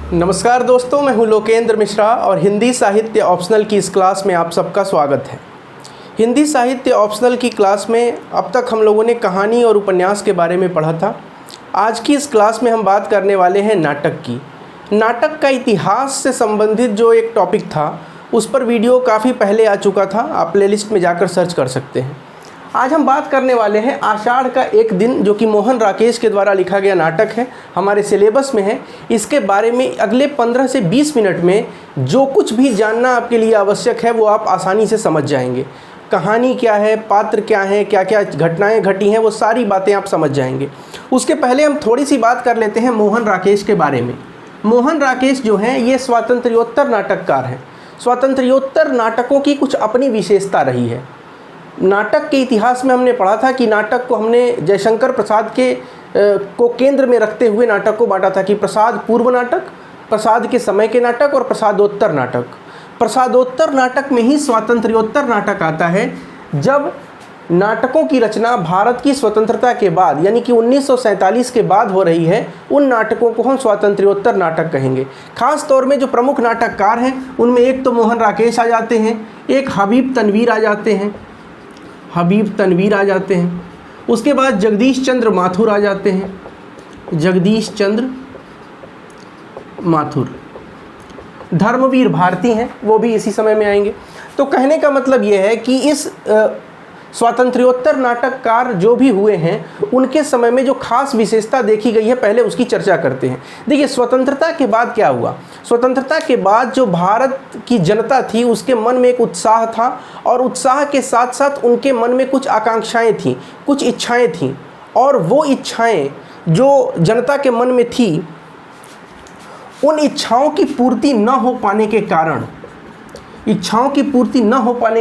नमस्कार दोस्तों, मैं हूं लोकेंद्र मिश्रा और हिंदी साहित्य ऑप्शनल की इस क्लास में आप सबका स्वागत है। हिंदी साहित्य ऑप्शनल की क्लास में अब तक हम लोगों ने कहानी और उपन्यास के बारे में पढ़ा था। आज की इस क्लास में हम बात करने वाले हैं नाटक की। नाटक का इतिहास से संबंधित जो एक टॉपिक था उस पर वीडियो काफ़ी पहले आ चुका था, आप प्लेलिस्ट में जाकर सर्च कर सकते हैं। आज हम बात करने वाले हैं आषाढ़ का एक दिन, जो कि मोहन राकेश के द्वारा लिखा गया नाटक है, हमारे सिलेबस में है। इसके बारे में अगले 15 से 20 मिनट में जो कुछ भी जानना आपके लिए आवश्यक है वो आप आसानी से समझ जाएंगे। कहानी क्या है, पात्र क्या हैं, क्या क्या घटनाएं घटी हैं, वो सारी बातें आप समझ जाएंगे। उसके पहले हम थोड़ी सी बात कर लेते हैं मोहन राकेश के बारे में। मोहन राकेश जो हैं ये स्वातंत्र्योत्तर नाटककार हैं। स्वातंत्र्योत्तर नाटकों की कुछ अपनी विशेषता रही है। नाटक के इतिहास में हमने पढ़ा था कि नाटक को हमने जयशंकर प्रसाद को केंद्र में रखते हुए नाटक को बांटा था कि प्रसाद पूर्व नाटक, प्रसाद के समय के नाटक और प्रसादोत्तर नाटक। प्रसादोत्तर नाटक में ही स्वातंत्र्योत्तर नाटक आता है, जब नाटकों की रचना भारत की स्वतंत्रता के बाद यानी कि 1947 के बाद हो रही है। उन नाटकों को हम स्वातंत्र्योत्तर नाटक कहेंगे। खास तौर में जो प्रमुख नाटककार हैं उनमें एक तो मोहन राकेश आ जाते हैं, एक हबीब तनवीर आ जाते हैं, उसके बाद जगदीश चंद्र माथुर आ जाते हैं, जगदीश चंद्र माथुर। धर्मवीर भारती हैं, वो भी इसी समय में आएंगे। तो कहने का मतलब ये है कि इस स्वातंत्र्योत्तर नाटककार जो भी हुए हैं उनके समय में जो खास विशेषता देखी गई है, पहले उसकी चर्चा करते हैं। देखिए, स्वतंत्रता के बाद क्या हुआ। स्वतंत्रता के बाद जो भारत की जनता थी उसके मन में एक उत्साह था, और उत्साह के साथ साथ उनके मन में कुछ आकांक्षाएं थीं, कुछ इच्छाएं थीं। और वो इच्छाएं जो जनता के मन में थी, उन इच्छाओं की पूर्ति न हो पाने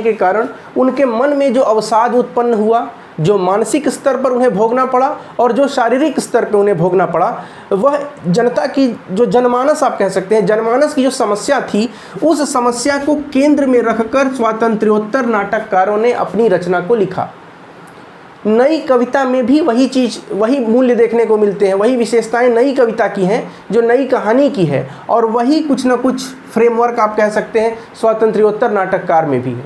के कारण उनके मन में जो अवसाद उत्पन्न हुआ, जो मानसिक स्तर पर उन्हें भोगना पड़ा और जो शारीरिक स्तर पर उन्हें भोगना पड़ा, वह जनता की जो जनमानस आप कह सकते हैं, जनमानस की जो समस्या थी, उस समस्या को केंद्र में रखकर स्वातंत्र्योत्तर नाटककारों ने अपनी रचना को लिखा। नई कविता में भी वही मूल्य देखने को मिलते हैं, वही विशेषताएं नई कविता की हैं जो नई कहानी की है, और वही कुछ न कुछ फ्रेमवर्क आप कह सकते हैं स्वातंत्र्योत्तर नाटककार में भी है।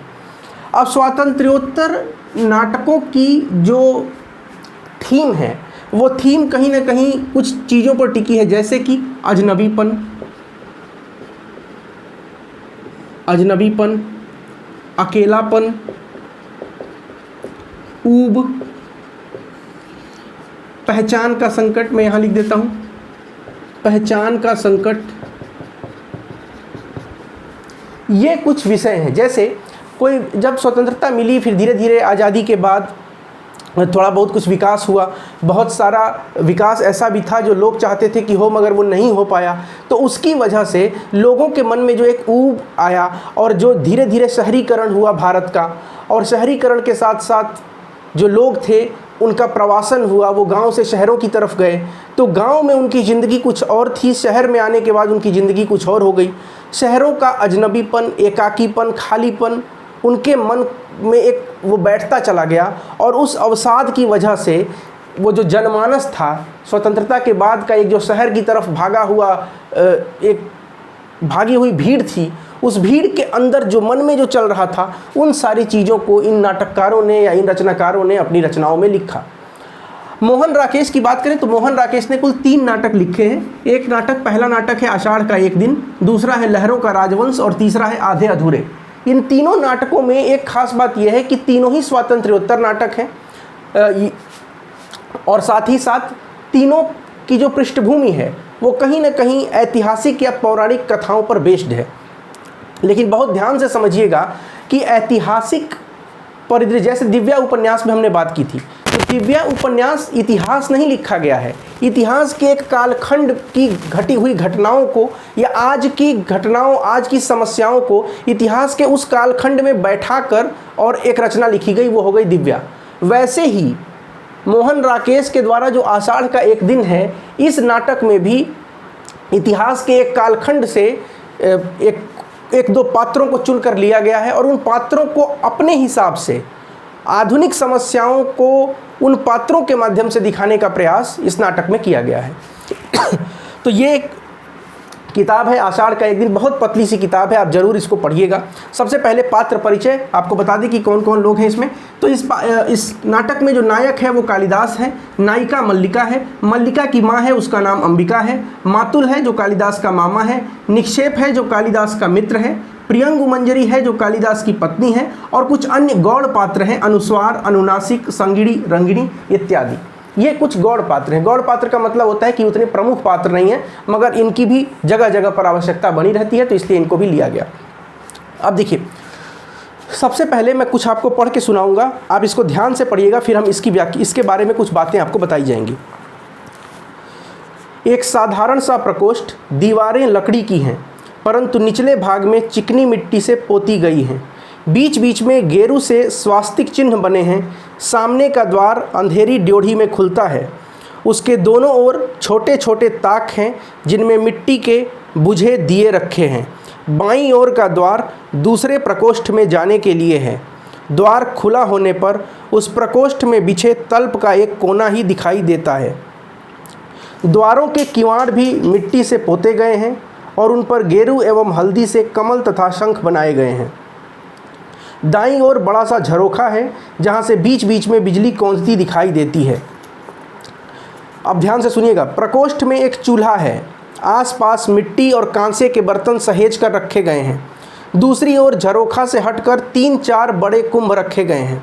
अब स्वातंत्र्योत्तर नाटकों की जो थीम है वो थीम कहीं ना कहीं कुछ चीज़ों पर टिकी है, जैसे कि अजनबीपन, अकेलापन, ऊब, पहचान का संकट। मैं यहाँ लिख देता हूँ, पहचान का संकट। ये कुछ विषय हैं। जैसे कोई जब स्वतंत्रता मिली, फिर धीरे धीरे आज़ादी के बाद थोड़ा बहुत कुछ विकास हुआ। बहुत सारा विकास ऐसा भी था जो लोग चाहते थे कि हो, मगर वो नहीं हो पाया। तो उसकी वजह से लोगों के मन में जो एक ऊब आया, और जो धीरे धीरे शहरीकरण हुआ भारत का, और शहरीकरण के साथ साथ जो लोग थे उनका प्रवासन हुआ, वो गांव से शहरों की तरफ गए। तो गांव में उनकी ज़िंदगी कुछ और थी, शहर में आने के बाद उनकी ज़िंदगी कुछ और हो गई। शहरों का अजनबीपन, एकाकीपन, खालीपन उनके मन में एक वो बैठता चला गया, और उस अवसाद की वजह से वो जो जनमानस था, स्वतंत्रता के बाद का एक जो शहर की तरफ एक भागी हुई भीड़ थी, उस भीड़ के अंदर जो मन में जो चल रहा था, उन सारी चीज़ों को इन नाटककारों ने या इन रचनाकारों ने अपनी रचनाओं में लिखा। मोहन राकेश की बात करें तो मोहन राकेश ने कुल 3 नाटक लिखे हैं। एक नाटक, पहला नाटक है आषाढ़ का एक दिन, दूसरा है लहरों का राजवंश, और तीसरा है आधे अधूरे। इन तीनों नाटकों में एक खास बात यह है कि तीनों ही स्वातंत्र्योत्तर नाटक हैं, और साथ ही साथ तीनों की जो पृष्ठभूमि है वो कहीं ना कहीं ऐतिहासिक या पौराणिक कथाओं पर बेस्ड है। लेकिन बहुत ध्यान से समझिएगा कि ऐतिहासिक परिदृश्य, जैसे दिव्या उपन्यास में हमने बात की थी, तो दिव्या उपन्यास इतिहास नहीं लिखा गया है। इतिहास के एक कालखंड की घटी हुई घटनाओं को या आज की घटनाओं, आज की समस्याओं को इतिहास के उस कालखंड में बैठाकर और एक रचना लिखी गई, वो हो गई दिव्या। वैसे ही मोहन राकेश के द्वारा जो आषाढ़ का एक दिन है, इस नाटक में भी इतिहास के एक कालखंड से एक दो पात्रों को चुनकर लिया गया है, और उन पात्रों को अपने हिसाब से आधुनिक समस्याओं को उन पात्रों के माध्यम से दिखाने का प्रयास इस नाटक में किया गया है। तो ये किताब है आषाढ़ का एक दिन, बहुत पतली सी किताब है, आप जरूर इसको पढ़िएगा। सबसे पहले पात्र परिचय आपको बता दें कि कौन कौन लोग हैं इसमें। तो इस नाटक में जो नायक है वो कालिदास है, नायिका मल्लिका है, मल्लिका की माँ है उसका नाम अंबिका है, मातुल है जो कालिदास का मामा है, निक्षेप है जो कालिदास का मित्र है, प्रियंगु मंजरी है जो कालिदास की पत्नी है, और कुछ अन्य गौड़ पात्र हैं, अनुस्वार, अनुनासिक, संगिड़ी, रंगिणी इत्यादि। ये कुछ गौड़ पात्र हैं। गौड़ पात्र का मतलब होता है कि उतने प्रमुख पात्र नहीं है, मगर इनकी भी जगह जगह पर आवश्यकता बनी रहती है, तो इसलिए इनको भी लिया गया। अब देखिए, सबसे पहले मैं कुछ आपको पढ़ के सुनाऊंगा, आप इसको ध्यान से पढ़िएगा, फिर हम इसके बारे में कुछ बातें आपको बताई जाएंगी। एक साधारण सा प्रकोष्ठ, दीवारें लकड़ी की हैं, परंतु निचले भाग में चिकनी मिट्टी से पोती गई हैं। बीच बीच में गेरू से स्वास्तिक चिन्ह बने हैं। सामने का द्वार अंधेरी ड्योढ़ी में खुलता है। उसके दोनों ओर छोटे छोटे ताक हैं जिनमें मिट्टी के बुझे दिए रखे हैं। बाईं ओर का द्वार दूसरे प्रकोष्ठ में जाने के लिए है। द्वार खुला होने पर उस प्रकोष्ठ में बिछे तल्प का एक कोना ही दिखाई देता है। द्वारों के किवाड़ भी मिट्टी से पोते गए हैं और उन पर गेरू एवं हल्दी से कमल तथा शंख बनाए गए हैं। दाईं ओर बड़ा सा झरोखा है जहाँ से बीच बीच में बिजली कौंधती दिखाई देती है। अब ध्यान से सुनिएगा। प्रकोष्ठ में एक चूल्हा है। आसपास मिट्टी और कांसे के बर्तन सहेज कर रखे गए हैं। दूसरी ओर झरोखा से हटकर 3-4 बड़े कुंभ रखे गए हैं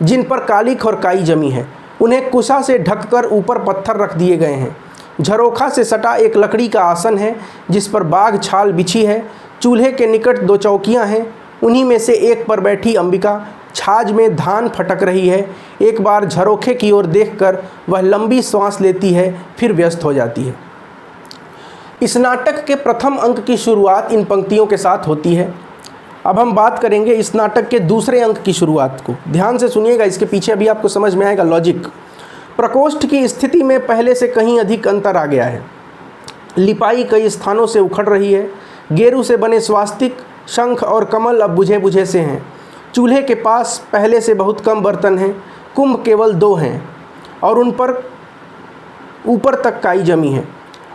जिन पर कालिख और काई जमी है। उन्हें कुशा से ढककर ऊपर पत्थर रख दिए गए हैं। झरोखा से सटा एक लकड़ी का आसन है जिस पर बाघ छाल बिछी है। चूल्हे के निकट 2 चौकियां हैं। उन्हीं में से एक पर बैठी अंबिका छाछ में धान फटक रही है। एक बार झरोखे की ओर देखकर वह लंबी सांस लेती है, फिर व्यस्त हो जाती है। इस नाटक के प्रथम अंक की शुरुआत इन पंक्तियों के साथ होती है। अब हम बात करेंगे इस नाटक के दूसरे अंक की शुरुआत को। ध्यान से सुनिएगा, इसके पीछे अभी आपको समझ में आएगा लॉजिक। प्रकोष्ठ की स्थिति में पहले से कहीं अधिक अंतर आ गया है। लिपाई कई स्थानों से उखड़ रही है। गेरू से बने स्वास्तिक, शंख और कमल अब बुझे बुझे से हैं। चूल्हे के पास पहले से बहुत कम बर्तन हैं। कुंभ केवल 2 हैं और उन पर ऊपर तक काई जमी है।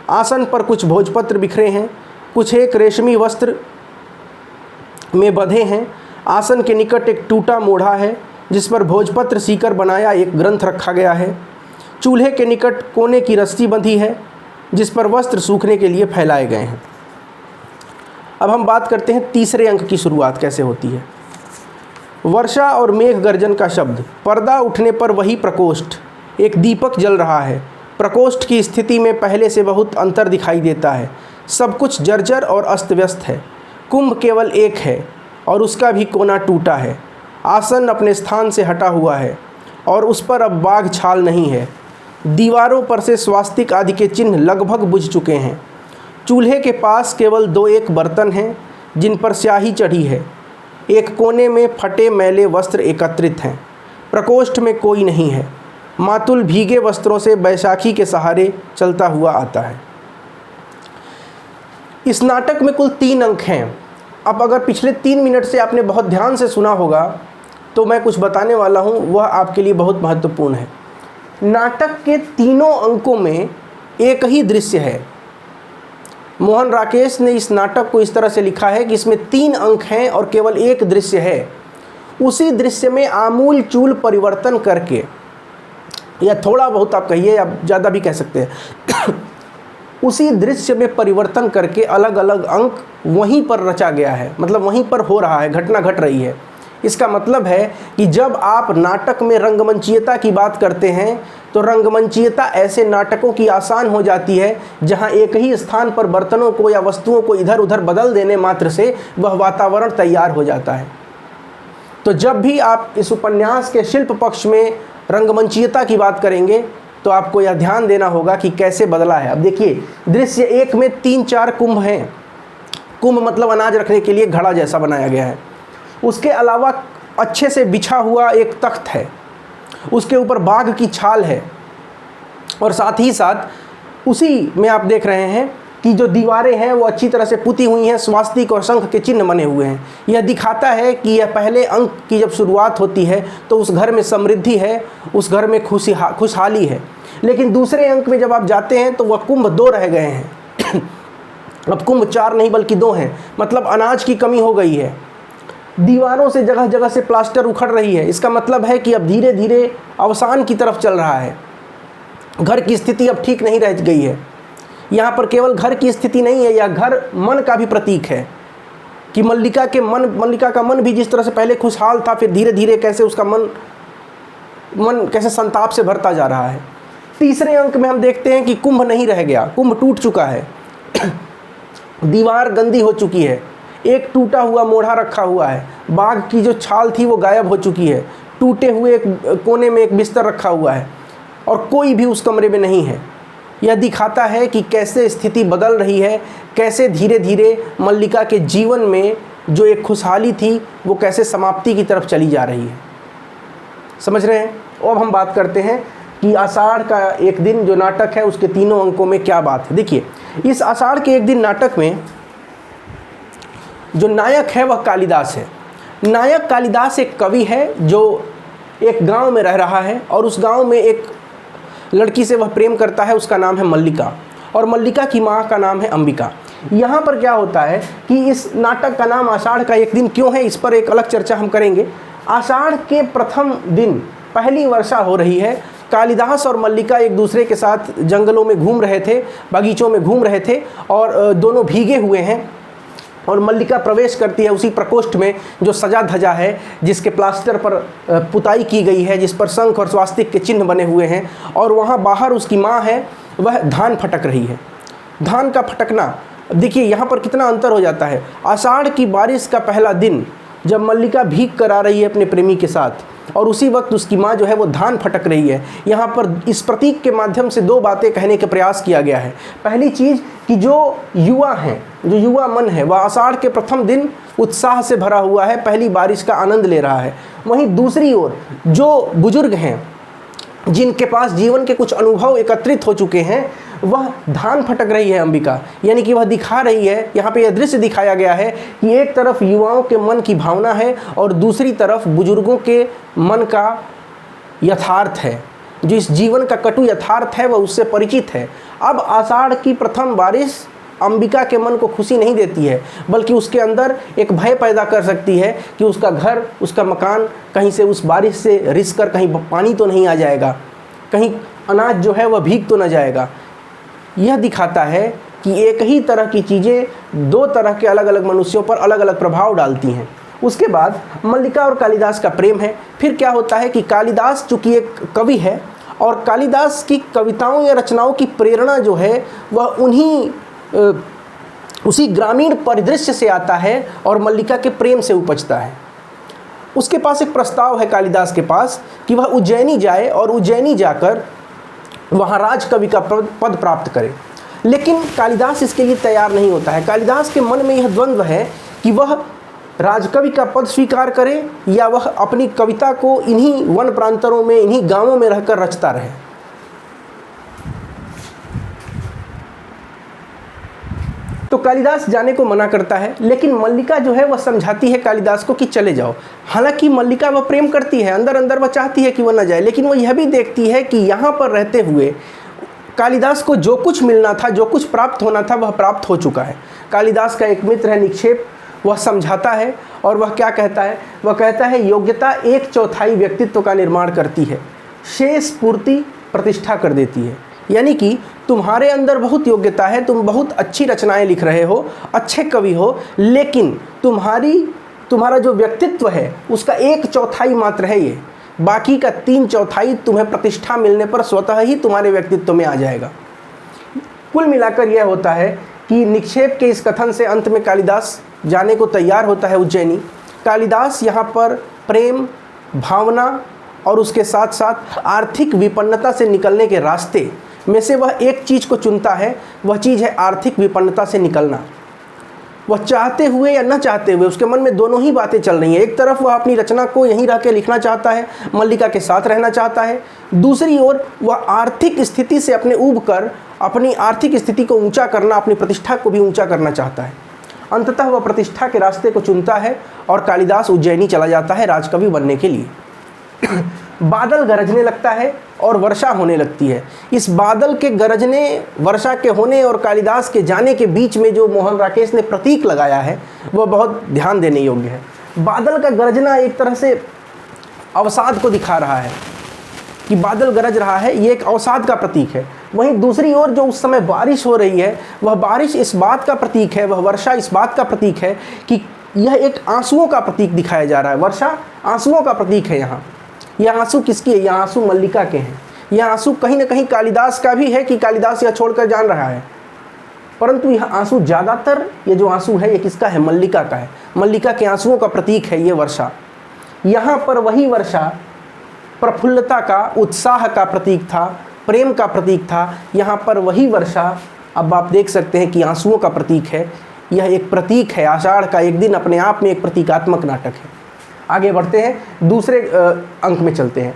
आसन पर कुछ भोजपत्र बिखरे हैं, कुछ एक रेशमी वस्त्र में बंधे हैं। आसन के निकट एक टूटा मोढ़ा है जिस पर भोजपत्र सीकर बनाया एक ग्रंथ रखा गया है। चूल्हे के निकट कोने की रस्सी बंधी है जिस पर वस्त्र सूखने के लिए फैलाए गए हैं। अब हम बात करते हैं तीसरे अंक की शुरुआत कैसे होती है। वर्षा और मेघ गर्जन का शब्द। पर्दा उठने पर वही प्रकोष्ठ। एक दीपक जल रहा है। प्रकोष्ठ की स्थिति में पहले से बहुत अंतर दिखाई देता है। सब कुछ जर्जर और अस्त व्यस्त है। कुंभ केवल एक है और उसका भी कोना टूटा है। आसन अपने स्थान से हटा हुआ है और उस पर अब बाघ छाल नहीं है। दीवारों पर से स्वास्तिक आदि के चिन्ह लगभग बुझ चुके हैं। चूल्हे के पास केवल 2-1 बर्तन हैं जिन पर स्याही चढ़ी है। एक कोने में फटे मैले वस्त्र एकत्रित हैं। प्रकोष्ठ में कोई नहीं है। मातुल भीगे वस्त्रों से बैसाखी के सहारे चलता हुआ आता है। इस नाटक में कुल 3 अंक हैं। अब अगर पिछले 3 मिनट से आपने बहुत ध्यान से सुना होगा तो मैं कुछ बताने वाला हूँ, वह आपके लिए बहुत महत्वपूर्ण है। नाटक के तीनों अंकों में एक ही दृश्य है। मोहन राकेश ने इस नाटक को इस तरह से लिखा है कि इसमें 3 अंक हैं और केवल एक दृश्य है। उसी दृश्य में आमूल चूल परिवर्तन करके, या थोड़ा बहुत आप कहिए या ज़्यादा भी कह सकते हैं, उसी दृश्य में परिवर्तन करके अलग अलग अंक वहीं पर रचा गया है। मतलब वहीं पर हो रहा है, घटना घट रही है। इसका मतलब है कि जब आप नाटक में रंगमंचीयता की बात करते हैं तो रंगमंचीयता ऐसे नाटकों की आसान हो जाती है जहां एक ही स्थान पर बर्तनों को या वस्तुओं को इधर उधर बदल देने मात्र से वह वातावरण तैयार हो जाता है। तो जब भी आप इस उपन्यास के शिल्प पक्ष में रंगमंचीयता की बात करेंगे तो आपको यह ध्यान देना होगा कि कैसे बदला है। अब देखिए, दृश्य 1 में 3-4 कुंभ हैं। कुंभ मतलब अनाज रखने के लिए घड़ा जैसा बनाया गया है। उसके अलावा अच्छे से बिछा हुआ एक तख्त है, उसके ऊपर बाघ की छाल है और साथ ही साथ उसी में आप देख रहे हैं कि जो दीवारें हैं वो अच्छी तरह से पुती हुई हैं, स्वास्तिक और शंख के चिन्ह बने हुए हैं। यह दिखाता है कि यह पहले अंक की जब शुरुआत होती है तो उस घर में समृद्धि है, उस घर में खुशहाली है। लेकिन दूसरे अंक में जब आप जाते हैं तो वह कुंभ 2 रह गए हैं। अब कुंभ 4 नहीं बल्कि 2 हैं, मतलब अनाज की कमी हो गई है। दीवारों से जगह जगह से प्लास्टर उखड़ रही है, इसका मतलब है कि अब धीरे धीरे अवसान की तरफ चल रहा है। घर की स्थिति अब ठीक नहीं रह गई है। यहाँ पर केवल घर की स्थिति नहीं है, यह घर मन का भी प्रतीक है कि मल्लिका का मन भी जिस तरह से पहले खुशहाल था, फिर धीरे धीरे कैसे उसका मन कैसे संताप से भरता जा रहा है। तीसरे अंक में हम देखते हैं कि कुंभ नहीं रह गया, कुंभ टूट चुका है। दीवार गंदी हो चुकी है, एक टूटा हुआ मोढ़ा रखा हुआ है, बाघ की जो छाल थी वो गायब हो चुकी है, टूटे हुए एक कोने में एक बिस्तर रखा हुआ है और कोई भी उस कमरे में नहीं है। यह दिखाता है कि कैसे स्थिति बदल रही है, कैसे धीरे धीरे मल्लिका के जीवन में जो एक खुशहाली थी वो कैसे समाप्ति की तरफ चली जा रही है। समझ रहे हैं? अब हम बात करते हैं कि आषाढ़ का एक दिन जो नाटक है उसके तीनों अंकों में क्या बात है। देखिए, इस आषाढ़ के एक दिन नाटक में जो नायक है वह कालिदास है। नायक कालिदास एक कवि है जो एक गांव में रह रहा है और उस गांव में एक लड़की से वह प्रेम करता है, उसका नाम है मल्लिका, और मल्लिका की माँ का नाम है अंबिका। यहाँ पर क्या होता है कि इस नाटक का नाम आषाढ़ का एक दिन क्यों है, इस पर एक अलग चर्चा हम करेंगे। आषाढ़ के प्रथम दिन पहली वर्षा हो रही है। कालिदास और मल्लिका एक दूसरे के साथ जंगलों में घूम रहे थे, बगीचों में घूम रहे थे और दोनों भीगे हुए हैं। और मल्लिका प्रवेश करती है उसी प्रकोष्ठ में जो सजा धजा है, जिसके प्लास्टर पर पुताई की गई है, जिस पर शंख और स्वास्तिक के चिन्ह बने हुए हैं, और वहाँ बाहर उसकी माँ है, वह धान फटक रही है। धान का फटकना, देखिए यहाँ पर कितना अंतर हो जाता है। आषाढ़ की बारिश का पहला दिन जब मल्लिका भीग कर आ रही है अपने प्रेमी के साथ, और उसी वक्त उसकी माँ जो है वो धान फटक रही है। यहाँ पर इस प्रतीक के माध्यम से 2 बातें कहने के प्रयास किया गया है। पहली चीज़ कि जो युवा हैं, जो युवा मन है, वह आषाढ़ के प्रथम दिन उत्साह से भरा हुआ है, पहली बारिश का आनंद ले रहा है। वहीं दूसरी ओर जो बुजुर्ग हैं, जिनके पास जीवन के कुछ अनुभव एकत्रित हो चुके हैं, वह धान फटक रही है अंबिका, यानी कि वह दिखा रही है, यहाँ पे यह दृश्य दिखाया गया है कि एक तरफ युवाओं के मन की भावना है और दूसरी तरफ बुजुर्गों के मन का यथार्थ है। जो इस जीवन का कटु यथार्थ है वह उससे परिचित है। अब आषाढ़ की प्रथम बारिश अंबिका के मन को खुशी नहीं देती है, बल्कि उसके अंदर एक भय पैदा कर सकती है कि उसका घर, उसका मकान कहीं से उस बारिश से रिस कर कहीं पानी तो नहीं आ जाएगा, कहीं अनाज जो है वह भीग तो न जाएगा। यह दिखाता है कि एक ही तरह की चीज़ें 2 तरह के अलग अलग मनुष्यों पर अलग अलग प्रभाव डालती हैं। उसके बाद मल्लिका और कालिदास का प्रेम है। फिर क्या होता है कि कालिदास चूँकि एक कवि है और कालिदास की कविताओं या रचनाओं की प्रेरणा जो है वह उसी ग्रामीण परिदृश्य से आता है और मल्लिका के प्रेम से उपजता है। उसके पास एक प्रस्ताव है कालिदास के पास कि वह उज्जैनी जाए और उज्जैनी जाकर वहाँ राजकवि का पद प्राप्त करे, लेकिन कालिदास इसके लिए तैयार नहीं होता है। कालिदास के मन में यह द्वंद्व है कि वह राजकवि का पद स्वीकार करे या वह अपनी कविता को इन्हीं वन प्रांतरों में, इन्हीं गांवों में रहकर रचता रहे। तो कालिदास जाने को मना करता है, लेकिन मल्लिका जो है वह समझाती है कालिदास को कि चले जाओ। हालांकि मल्लिका वह प्रेम करती है, अंदर अंदर वह चाहती है कि वह न जाए, लेकिन वह यह भी देखती है कि यहाँ पर रहते हुए कालिदास को जो कुछ मिलना था, जो कुछ प्राप्त होना था, वह प्राप्त हो चुका है। कालिदास का एक मित्र है निक्षेप, वह समझाता है और वह क्या कहता है, वह कहता है योग्यता 1/4 व्यक्तित्व का निर्माण करती है, शेष पूर्ति प्रतिष्ठा कर देती है। यानी कि तुम्हारे अंदर बहुत योग्यता है, तुम बहुत अच्छी रचनाएं लिख रहे हो, अच्छे कवि हो, लेकिन तुम्हारा जो व्यक्तित्व है उसका 1/4 मात्र है ये, बाकी का 3/4 तुम्हें प्रतिष्ठा मिलने पर स्वतः ही तुम्हारे व्यक्तित्व में आ जाएगा। कुल मिलाकर यह होता है कि निक्षेप के इस कथन से अंत में कालिदास जाने को तैयार होता है उज्जैनी। कालिदास यहाँ पर प्रेम, भावना और उसके साथ साथ आर्थिक विपन्नता से निकलने के रास्ते में से वह एक चीज़ को चुनता है। वह चीज़ है आर्थिक विपन्नता से निकलना। वह चाहते हुए या न चाहते हुए उसके मन में दोनों ही बातें चल रही हैं। एक तरफ वह अपनी रचना को यहीं रह के लिखना चाहता है, मल्लिका के साथ रहना चाहता है, दूसरी ओर वह आर्थिक स्थिति से अपने ऊब कर अपनी आर्थिक स्थिति को ऊंचा करना, अपनी प्रतिष्ठा को भी ऊंचा करना चाहता है। अंततः वह प्रतिष्ठा के रास्ते को चुनता है और कालिदास उज्जैनी चला जाता है राजकवि बनने के लिए। बादल गरजने लगता है और वर्षा होने लगती है। इस बादल के गरजने, वर्षा के होने और कालिदास के जाने के बीच में जो मोहन राकेश ने प्रतीक लगाया है वह बहुत ध्यान देने योग्य है। बादल का गरजना एक तरह से अवसाद को दिखा रहा है कि बादल गरज रहा है, ये एक अवसाद का प्रतीक है। वहीं दूसरी ओर जो उस समय बारिश हो रही है वह बारिश इस बात का प्रतीक है, वह वर्षा इस बात का प्रतीक है कि यह एक आंसुओं का प्रतीक दिखाया जा रहा है। वर्षा आंसुओं का प्रतीक है। यहाँ यह आंसू किसकी है? यह आंसू मल्लिका के हैं। यह आंसू कहीं ना कहीं कालिदास का भी है कि कालिदास यह छोड़कर जान रहा है, परंतु यह आंसू ज़्यादातर, ये जो आंसू है ये किसका है? मल्लिका का है। मल्लिका के आंसुओं का प्रतीक है ये वर्षा। यहाँ पर वही वर्षा प्रफुल्लता का, उत्साह का प्रतीक था, प्रेम का प्रतीक था। यहाँ पर वही वर्षा अब आप देख सकते हैं कि आंसुओं का प्रतीक है। यह एक प्रतीक है। आषाढ़ का एक दिन अपने आप में एक प्रतीकात्मक नाटक है। आगे बढ़ते हैं, दूसरे अंक में चलते हैं।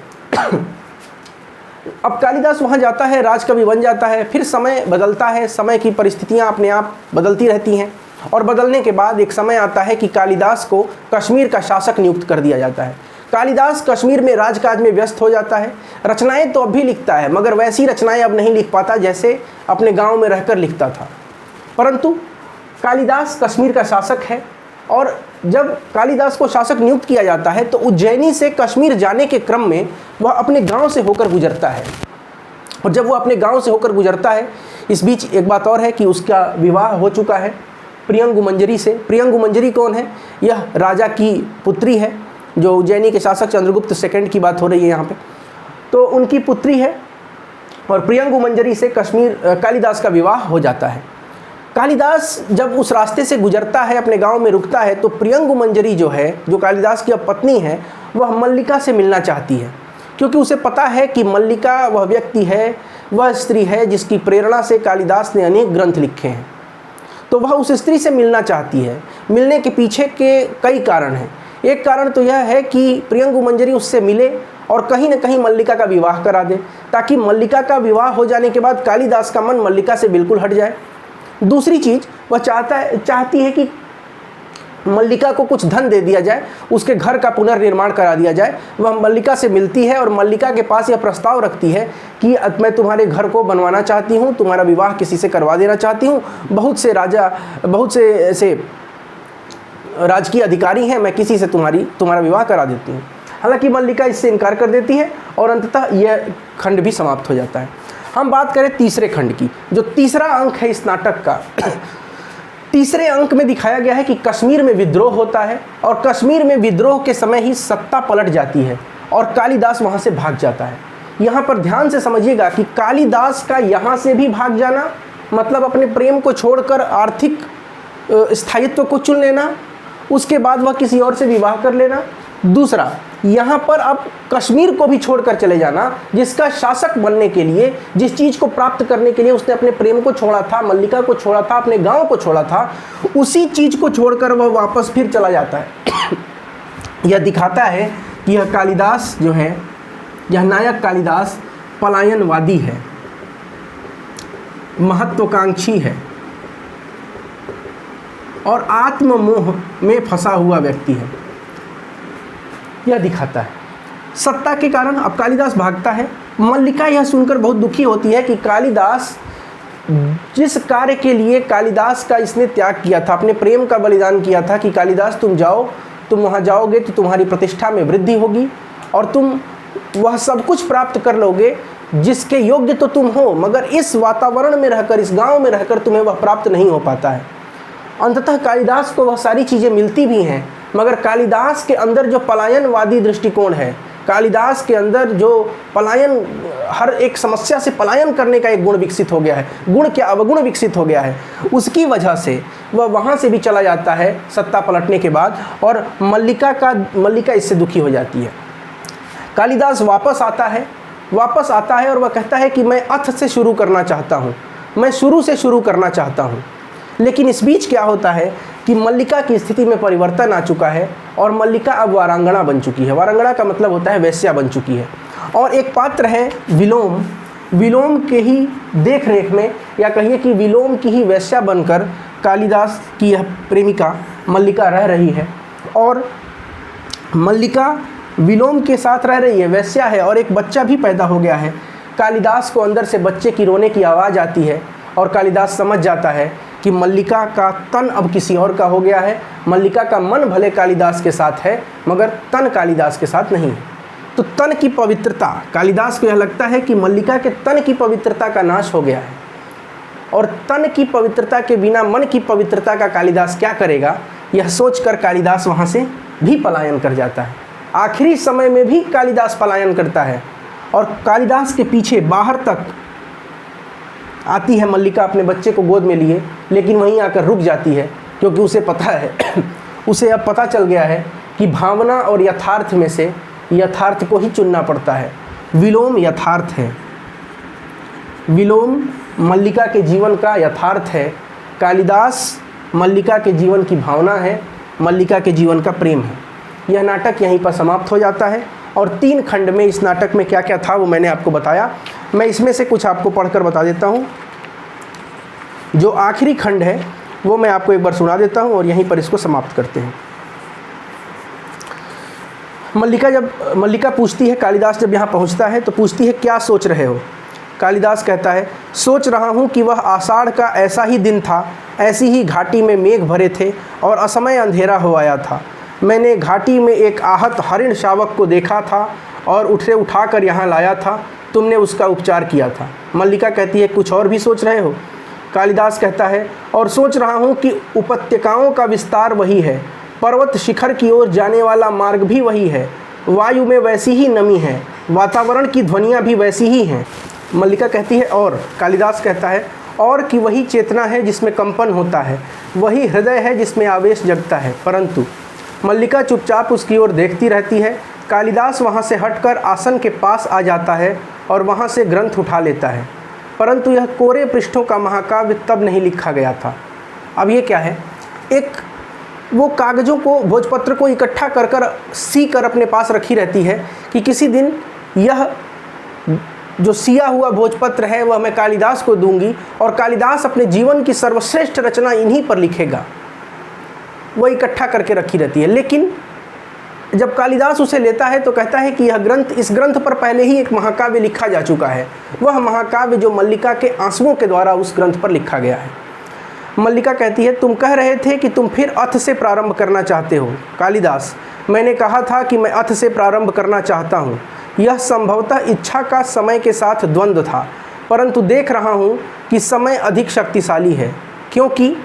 अब कालिदास वहाँ जाता है, राजकवि बन जाता है। फिर समय बदलता है, समय की परिस्थितियाँ अपने आप बदलती रहती हैं और बदलने के बाद एक समय आता है कि कालिदास को कश्मीर का शासक नियुक्त कर दिया जाता है। कालिदास कश्मीर में राजकाज में व्यस्त हो जाता है। रचनाएं तो अब भी लिखता है, मगर वैसी रचनाएं अब नहीं लिख पाता जैसे अपने गांव में रहकर लिखता था। परंतु कालिदास कश्मीर का शासक है और जब कालिदास को शासक नियुक्त किया जाता है तो उज्जैनी से कश्मीर जाने के क्रम में वह अपने गांव से होकर गुजरता है। और जब वह अपने गांव से होकर गुजरता है, इस बीच एक बात और है कि उसका विवाह हो चुका है प्रियंगु मंजरी से। प्रियंगु मंजरी कौन है? यह राजा की पुत्री है, जो उज्जैनी के शासक चंद्रगुप्त सेकंड की बात हो रही है यहाँ पे, तो उनकी पुत्री है। और प्रियंगु मंजरी से कालिदास का विवाह हो जाता है। कालिदास जब उस रास्ते से गुजरता है, अपने गांव में रुकता है, तो प्रियंगु मंजरी जो है, जो कालिदास की अब पत्नी है, वह मल्लिका से मिलना चाहती है, क्योंकि उसे पता है कि मल्लिका वह व्यक्ति है, वह स्त्री है जिसकी प्रेरणा से कालिदास ने अनेक ग्रंथ लिखे हैं। तो वह उस स्त्री से मिलना चाहती है। मिलने के पीछे के कई कारण हैं। एक कारण तो यह है कि प्रियंगु मंजरी उससे मिले और कहीं न कहीं मल्लिका का विवाह करा दे, ताकि मल्लिका का विवाह हो जाने के बाद कालिदास का मन मल्लिका से बिल्कुल हट जाए। दूसरी चीज़, वह चाहती है कि मल्लिका को कुछ धन दे दिया जाए, उसके घर का पुनर्निर्माण करा दिया जाए। वह मल्लिका से मिलती है और मल्लिका के पास यह प्रस्ताव रखती है कि मैं तुम्हारे घर को बनवाना चाहती हूँ, तुम्हारा विवाह किसी से करवा देना चाहती हूँ। बहुत से ऐसे राजकीय अधिकारी हैं, मैं किसी से तुम्हारा विवाह करा देती हूँ। हालांकि मल्लिका इससे इनकार कर देती है और अंततः यह खंड भी समाप्त हो जाता है। हम बात करें तीसरे खंड की, जो तीसरा अंक है इस नाटक का। तीसरे अंक में दिखाया गया है कि कश्मीर में विद्रोह होता है और कश्मीर में विद्रोह के समय ही सत्ता पलट जाती है और कालिदास वहाँ से भाग जाता है। यहाँ पर ध्यान से समझिएगा कि कालिदास का यहाँ से भी भाग जाना मतलब अपने प्रेम को छोड़कर आर्थिक स्थायित्व को चुन लेना, उसके बाद वह किसी और से विवाह कर लेना। दूसरा, यहाँ पर अब कश्मीर को भी छोड़कर चले जाना, जिसका शासक बनने के लिए, जिस चीज़ को प्राप्त करने के लिए उसने अपने प्रेम को छोड़ा था, मल्लिका को छोड़ा था, अपने गांव को छोड़ा था, उसी चीज़ को छोड़कर वह वापस फिर चला जाता है। यह दिखाता है कि यह कालिदास जो है, यह नायक कालिदास पलायनवादी है, महत्वाकांक्षी है और आत्ममोह में फंसा हुआ व्यक्ति है। यह दिखाता है। सत्ता के कारण अब कालिदास भागता है। मल्लिका यह सुनकर बहुत दुखी होती है कि कालिदास, जिस कार्य के लिए कालिदास का इसने त्याग किया था, अपने प्रेम का बलिदान किया था कि कालिदास तुम जाओ, तुम वहाँ जाओगे तो तुम्हारी प्रतिष्ठा में वृद्धि होगी और तुम वह सब कुछ प्राप्त कर लोगे जिसके योग्य तो तुम हो, मगर इस वातावरण में रहकर, इस गाँव में रहकर तुम्हें वह प्राप्त नहीं हो पाता है। अंततः कालिदास को वह सारी चीज़ें मिलती भी हैं, मगर कालिदास के अंदर जो पलायनवादी दृष्टिकोण है, कालिदास के अंदर जो पलायन, हर एक समस्या से पलायन करने का एक गुण विकसित हो गया है, गुण क्या अवगुण विकसित हो गया है, उसकी वजह से वह वहाँ से भी चला जाता है सत्ता पलटने के बाद और मल्लिका इससे दुखी हो जाती है। कालिदास वापस आता है और वह कहता है कि मैं अथ से शुरू करना चाहता हूँ, मैं शुरू से शुरू करना चाहता हूँ। लेकिन इस बीच क्या होता है कि मल्लिका की स्थिति में परिवर्तन आ चुका है और मल्लिका अब वारांगना बन चुकी है। वारांगना का मतलब होता है वेश्या बन चुकी है। और एक पात्र है विलोम, विलोम के ही देख रेख में, या कहिए कि विलोम की ही वेश्या बनकर कालिदास की यह प्रेमिका मल्लिका रह रही है। और मल्लिका विलोम के साथ रह रही है, वैश्या है, और एक बच्चा भी पैदा हो गया है। कालिदास को अंदर से बच्चे की रोने की आवाज़ आती है और कालिदास समझ जाता है कि मल्लिका का तन अब किसी और का हो गया है। मल्लिका का मन भले कालिदास के साथ है मगर तन कालिदास के साथ नहीं है। तो तन की पवित्रता, कालिदास को यह लगता है कि मल्लिका के तन की पवित्रता का नाश हो गया है, और तन की पवित्रता के बिना मन की पवित्रता का कालिदास क्या करेगा, यह सोचकर कालिदास वहाँ से भी पलायन कर जाता है। आखिरी समय में भी कालिदास पलायन करता है और कालिदास के पीछे बाहर तक आती है मल्लिका अपने बच्चे को गोद में लिए, लेकिन वहीं आकर रुक जाती है क्योंकि उसे पता है उसे अब पता चल गया है कि भावना और यथार्थ में से यथार्थ को ही चुनना पड़ता है। विलोम यथार्थ है, विलोम मल्लिका के जीवन का यथार्थ है, कालिदास मल्लिका के जीवन की भावना है, मल्लिका के जीवन का प्रेम है। यह नाटक यहीं पर समाप्त हो जाता है और 3 खंड में इस नाटक में क्या क्या था वो मैंने आपको बताया। मैं इसमें से कुछ आपको पढ़कर बता देता हूँ। जो आखिरी खंड है वो मैं आपको एक बार सुना देता हूँ और यहीं पर इसको समाप्त करते हैं। मल्लिका पूछती है, कालिदास जब यहाँ पहुँचता है तो पूछती है क्या सोच रहे हो। कालिदास कहता है, सोच रहा हूँ कि वह आषाढ़ का ऐसा ही दिन था, ऐसी ही घाटी में मेघ भरे थे और असमय अंधेरा हो आया था। मैंने घाटी में एक आहत हरिण शावक को देखा था और उठाकर यहाँ लाया था। तुमने उसका उपचार किया था। मल्लिका कहती है, कुछ और भी सोच रहे हो। कालिदास कहता है, और सोच रहा हूँ कि उपत्यकाओं का विस्तार वही है, पर्वत शिखर की ओर जाने वाला मार्ग भी वही है, वायु में वैसी ही नमी है, वातावरण की ध्वनियाँ भी वैसी ही हैं। मल्लिका कहती है और, कालिदास कहता है और कि वही चेतना है जिसमें कंपन होता है, वही हृदय है जिसमें आवेश जगता है। परंतु मल्लिका चुपचाप उसकी ओर देखती रहती है। कालिदास वहाँ से हटकर आसन के पास आ जाता है और वहाँ से ग्रंथ उठा लेता है, परंतु यह कोरे पृष्ठों का महाकाव्य तब नहीं लिखा गया था। अब ये क्या है, एक वो कागज़ों को, भोजपत्र को इकट्ठा कर सी कर अपने पास रखी रहती है कि किसी दिन यह जो सिया हुआ भोजपत्र है वह मैं कालिदास को दूंगी और कालिदास अपने जीवन की सर्वश्रेष्ठ रचना इन्हीं पर लिखेगा। वह इकट्ठा करके रखी रहती है। लेकिन जब कालिदास उसे लेता है तो कहता है कि यह ग्रंथ, इस ग्रंथ पर पहले ही एक महाकाव्य लिखा जा चुका है, वह महाकाव्य जो मल्लिका के आंसुओं के द्वारा उस ग्रंथ पर लिखा गया है। मल्लिका कहती है, तुम कह रहे थे कि तुम फिर अथ से प्रारंभ करना चाहते हो। कालिदास, मैंने कहा था कि मैं अथ से प्रारंभ करना चाहता हूँ। यह संभवतः इच्छा का समय के साथ द्वंद्व था, परंतु देख रहा हूँ कि समय अधिक शक्तिशाली है। क्योंकि,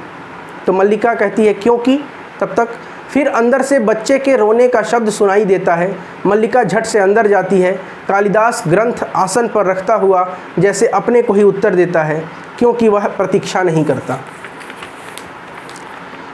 तो मल्लिका कहती है क्योंकि, तब तक फिर अंदर से बच्चे के रोने का शब्द सुनाई देता है। मल्लिका झट से अंदर जाती है। कालिदास ग्रंथ आसन पर रखता हुआ जैसे अपने को ही उत्तर देता है, क्योंकि वह प्रतीक्षा नहीं करता।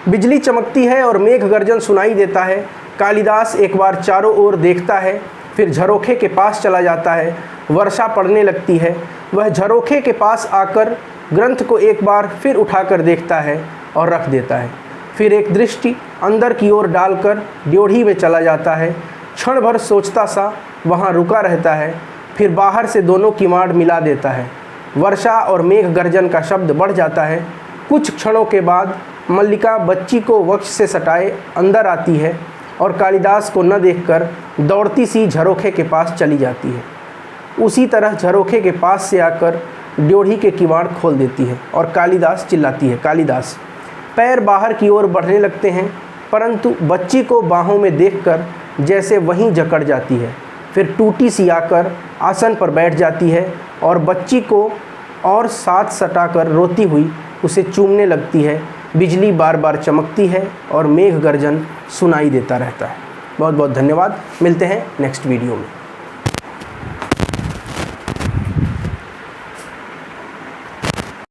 बिजली चमकती है और मेघ गर्जन सुनाई देता है। कालिदास एक बार चारों ओर देखता है, फिर झरोखे के पास चला जाता है। वर्षा पड़ने लगती है। वह झरोखे के पास आकर ग्रंथ को एक बार फिर उठाकर देखता है और रख देता है। फिर एक दृष्टि अंदर की ओर डालकर ड्योढ़ी में चला जाता है। क्षण भर सोचता सा वहाँ रुका रहता है, फिर बाहर से दोनों किवाड़ मिला देता है। वर्षा और मेघ गर्जन का शब्द बढ़ जाता है। कुछ क्षणों के बाद मल्लिका बच्ची को वक्ष से सटाए अंदर आती है और कालिदास को न देखकर दौड़ती सी झरोखे के पास चली जाती है। उसी तरह झरोखे के पास से आकर ड्योढ़ी के किवाड़ खोल देती है और कालिदास चिल्लाती है, कालिदास। पैर बाहर की ओर बढ़ने लगते हैं, परंतु बच्ची को बाहों में देखकर जैसे वहीं जकड़ जाती है। फिर टूटी सी आकर आसन पर बैठ जाती है और बच्ची को और साथ सटाकर रोती हुई उसे चूमने लगती है। बिजली बार बार चमकती है और मेघ गर्जन सुनाई देता रहता है। बहुत बहुत धन्यवाद। मिलते हैं नेक्स्ट वीडियो में।